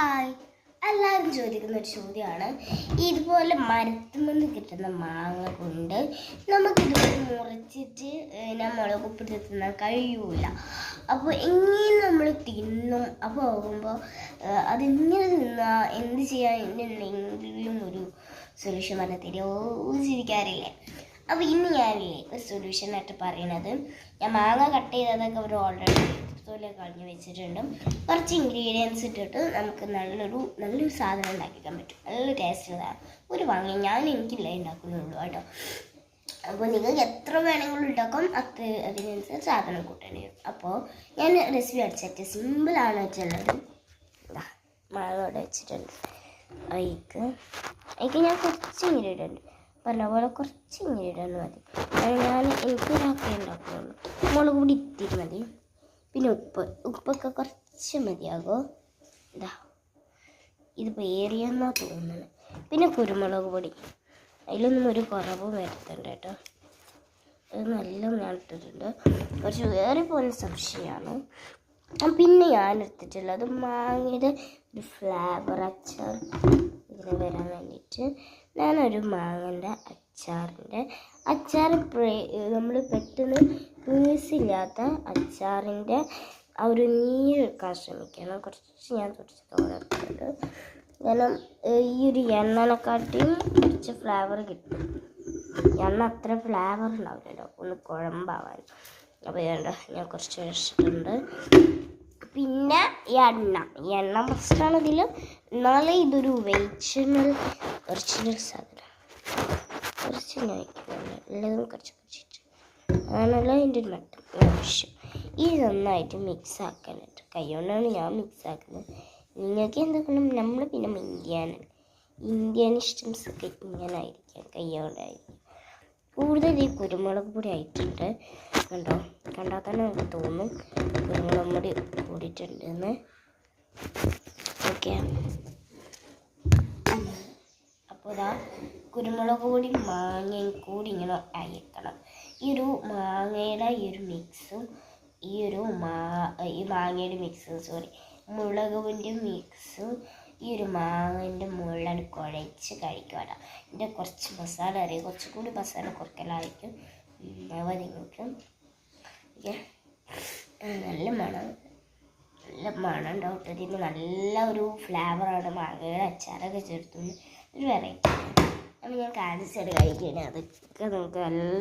Hi, എല്ലാവരും ചോദിക്കുന്ന ഒരു ചോദ്യമാണ്. ഇതുപോലെ മരത്തുമെന്ന് കിട്ടുന്ന മാങ്ങ കൊണ്ട് നമുക്കിതുപോലെ മുറിച്ചിട്ട് മുളക് ഉപ്പിട്ട് തിന്നാൻ കഴിയൂല. അപ്പോൾ എങ്ങനെ നമ്മൾ തിന്നും? അപ്പോൾ ആകുമ്പോൾ അതെങ്ങനെ തിന്നാ, എന്ത് ചെയ്യാൻ എന്തെങ്കിലും ഒരു സൊല്യൂഷൻ പറഞ്ഞാൽ തരുമോ? ചിരിക്കാറില്ലേ? അപ്പോൾ ഇന്ന് ഞാനില്ലേ ഒരു സൊല്യൂഷനായിട്ട് പറയണത്, ഞാൻ മാങ്ങ കട്ട് ചെയ്തതൊക്കെ അവർ ഓൾറെഡി തൊലി കളഞ്ഞ് വെച്ചിട്ടുണ്ട്. കുറച്ച് ഇൻഗ്രീഡിയൻസ് ഇട്ടിട്ട് നമുക്ക് നല്ലൊരു സാധനം ഉണ്ടാക്കിക്കാൻ പറ്റും. നല്ല ടേസ്റ്റുള്ളതാണ്. ഒരു മാങ്ങ എനിക്കില്ല ഉണ്ടാക്കുന്നുള്ളൂ കേട്ടോ. അപ്പോൾ നിങ്ങൾക്ക് എത്ര വേണമെങ്കിലും ഉണ്ടാക്കാം, അതിനനുസരിച്ച് സാധനം കൂട്ടേണ്ടി വരും. അപ്പോൾ ഞാൻ റെസിപ്പി അടിച്ചിട്ട് സിമ്പിളാണ് വെച്ചുള്ളത്. മാങ്ങ ഇവിടെ വെച്ചിട്ടുണ്ട്. അതിക്ക് ഞാൻ കുറച്ച് ഇൻഗ്രീഡിയൻറ്റ് പറഞ്ഞ പോലെ കുറച്ച് ഇൻഗ്രീഡിയൻറ്റ് മതി. എനിക്കൊരാക്കേ ഉണ്ടാക്കുന്നുള്ളൂ. മുളക് പൊടി ഇത്തിരി മതി, പിന്നെ ഉപ്പൊക്കെ കുറച്ച് മതിയാകുമോ. ഇതിപ്പോൾ ഏറിയെന്നാണ് തോന്നുന്നത്. പിന്നെ കുരുമുളക് പൊടി, അതിലൊന്നും ഒരു കുറവും വരുത്തണ്ട കേട്ടോ. അത് നല്ല ഞാൻ ഇട്ടിട്ടുണ്ട്. കുറച്ച് വേറെ പോലെ സംശയമാണ്. പിന്നെ ഞാൻ എടുത്തിട്ടുള്ളത് മാങ്ങയുടെ ഒരു ഫ്ലേവർ അച്ചാർ ഇങ്ങനെ വരാൻ വേണ്ടിയിട്ട് ഞാനൊരു മാങ്ങൻ്റെ അച്ചാർ നമ്മൾ പെട്ടെന്ന് പീസില്ലാത്ത അച്ചാറിൻ്റെ ആ ഒരു നീരെടുക്കാൻ ശ്രമിക്കണം. കുറച്ച് ഞാൻ കുറച്ച് തോന്നിട്ടുണ്ട്. കാരണം ഈ ഒരു എണ്ണനെക്കാട്ടിയും കുറച്ച് ഫ്ലേവർ കിട്ടും. എണ്ണ അത്ര ഫ്ലേവർ ഉണ്ടാവില്ലല്ലോ, ഒന്ന് കുഴമ്പാവാൻ. അപ്പോൾ ഞാൻ കുറച്ച് വെച്ചിട്ടുണ്ട്. പിന്നെ എണ്ണ മസ്റ്റാണ് ഇതിൽ. എന്നാലേ ഇതൊരു ഒറിജിനൽ സാധനം. കുറച്ച് ഞാൻ വയ്ക്കുന്നുണ്ട്, എല്ലാതും കുറച്ചിട്ട് അങ്ങനെയുള്ള അതിൻ്റെ മട്ടും ആവശ്യം. ഇത് നന്നായിട്ട് മിക്സ് ആക്കാനായിട്ട് കൈകൊണ്ടാണ് ഞാൻ മിക്സ് ആക്കുന്നത്. നിങ്ങൾക്ക് എന്തെങ്കിലും നമ്മൾ പിന്നെ ഇന്ത്യൻ ഇഷ്ടംസ് ഒക്കെ ഇങ്ങനെ ആയിരിക്കാം, കൈകൊണ്ടായിരിക്കും. കൂടുതൽ ഈ കുരുമുളക് പൊടി ആയിട്ടുണ്ട്. കണ്ടാൽ തന്നെ നമുക്ക് തോന്നും കുരുമുളക് പൊടി കൂടിയിട്ടുണ്ടെന്ന്. ഓക്കെ, അപ്പോൾ കുരുമുളക് പൊടി മാങ്ങയും കൂടി ഇങ്ങനെ അയക്കണം. ഈ ഒരു മാങ്ങയുടെ ഈ ഒരു മിക്സും ഈ മാങ്ങയുടെ മിക്സും മുളക് പൊടിൻ്റെ മിക്സും ഈ ഒരു മാങ്ങൻ്റെ മുകളിലാണ് കുഴച്ച് കഴിക്കുക. ഇതിൻ്റെ കുറച്ച് മസാല അറിയാം, കുറച്ചുകൂടി മസാല കുറക്കലായിരിക്കും നിങ്ങൾക്ക്. നല്ല മണം ഉണ്ടാവും. ഇതിന് നല്ല ഒരു ഫ്ലേവറാണ് മാങ്ങയുടെ അച്ചാറൊക്കെ ചേർത്തുകൊണ്ട് ഒരു വെറൈറ്റി. അപ്പോൾ ഞാൻ കാണിച്ചിട്ട് കഴിക്കുകയാണ്. അതൊക്കെ നമുക്ക് നല്ല